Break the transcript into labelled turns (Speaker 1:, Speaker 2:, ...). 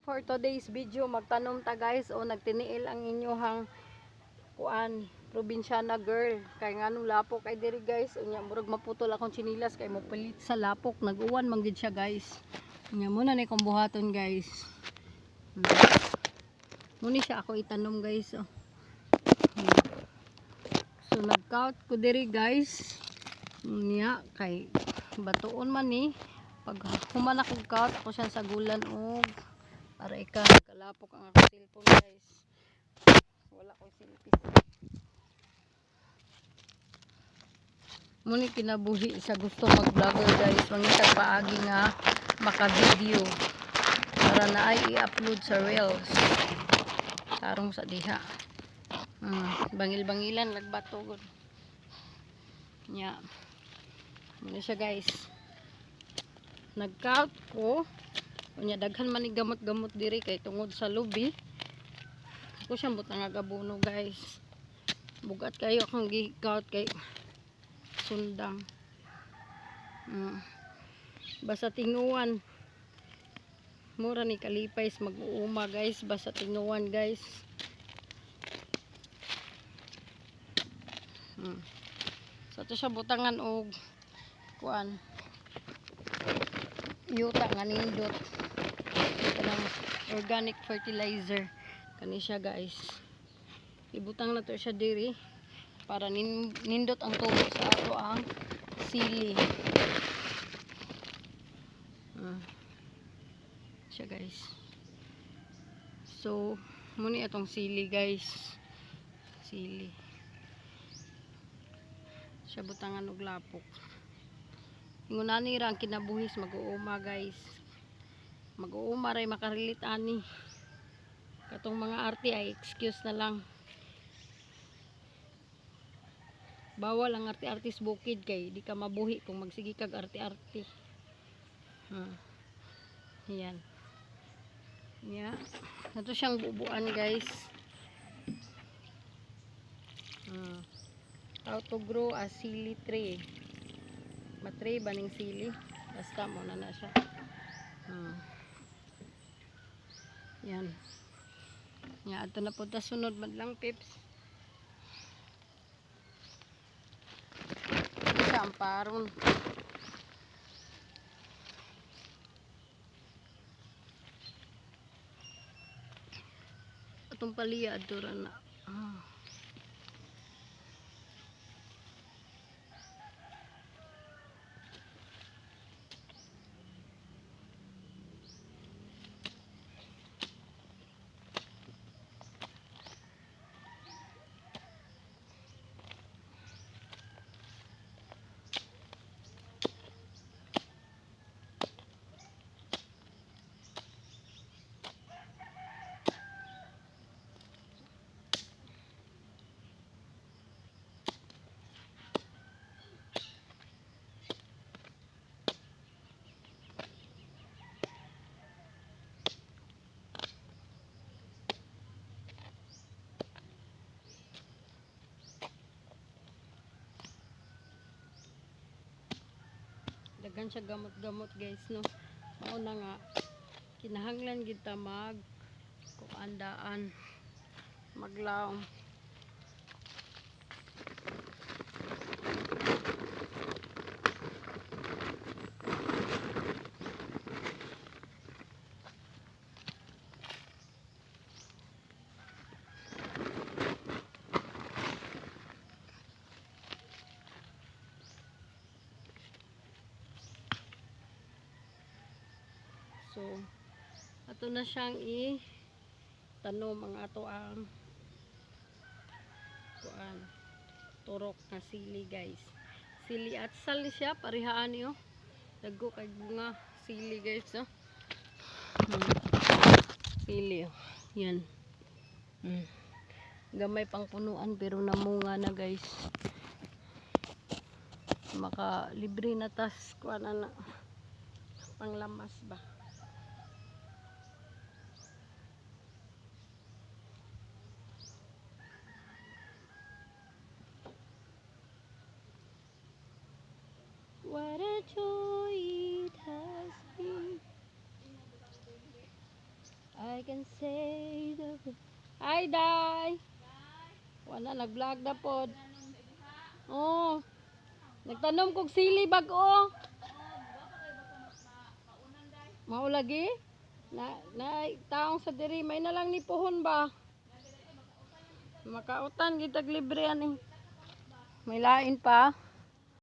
Speaker 1: For today's video, magtanom ta guys o nagtiniil ang inyohang kuan probinsyana girl kay nganong lapok kay diri guys unya murag maputol akong chinilas kay mo palit sa lapok nag-uwan man gid siya guys. Unya muna ni kong buhaton guys. Muni siya ako itanom guys. Oh. So nag-count ko diri guys. Unya kay batuon man ni pag human ako count ako siya sa gulan og para kalapok ang ako cellphone guys. Wala ko silpis. Muni kinabuhi sa gusto mag-vlogger guys. Mangitag paagi nga maka-video para na ay i-upload sa Reels. Tarong sa diha. Bangil-bangilan nagbato gud. Nya. Muna siya guys. Nag-count ko. Unya daghan man ni gamot-gamot diri kay tungod sa lubi. Ako siyang butang nga gabuno guys. Bugat kayo akong gi-count kay sundang. Basta tinguan. Mura ni kalipay mag-uuma guys. Basta tinguan guys. So ito siya butangan og kuan. Yuta nga nindot. Ito ng organic fertilizer. Kani siya guys. Ibutang na to siya diri para nindot ang tubig sa ato ang sili. Siya guys. So muni atong sili guys. Sili. Siya butangan og lapok. Ingunani ra ang kinabuhis mag-uuma guys. Mag-uuma ray makarilit ani. Katong mga arte ay excuse na lang. Bawal ang arte-artis bukid kay di ka mabuhi kung magsigi kag arte-arte. Yan. Yeah. Ito siyang bubuan guys. How to grow a sili tree. Matray baning sili. Basta mo na siya. Yan. Yan. Ito na po ta sunod madlang pips. Samparon. Itong paliya adura na. Dagan siya gamot-gamot guys no. Mauna nga kinahanglan gid ta mag kuandaan maglaom. So, ato na siyang i-tanom ang ato ang kuan turok na sili guys. Sili at sal siya, parihaan niyo. Dagko kay bunga sili guys, no? Sili, oh. Yan. Gamay pang punuan pero namunga na guys. Maka libre na tas kuan na panglamas ba. What a joy it has been. I can say the... Hi, Day! Wala, nag-vlog na pod. Oh, nagtanom kog sili bag-o. Maulagi? Na taong sa diri, may na lang ni puhon ba? Makautan, gitag libre ani. May lain pa.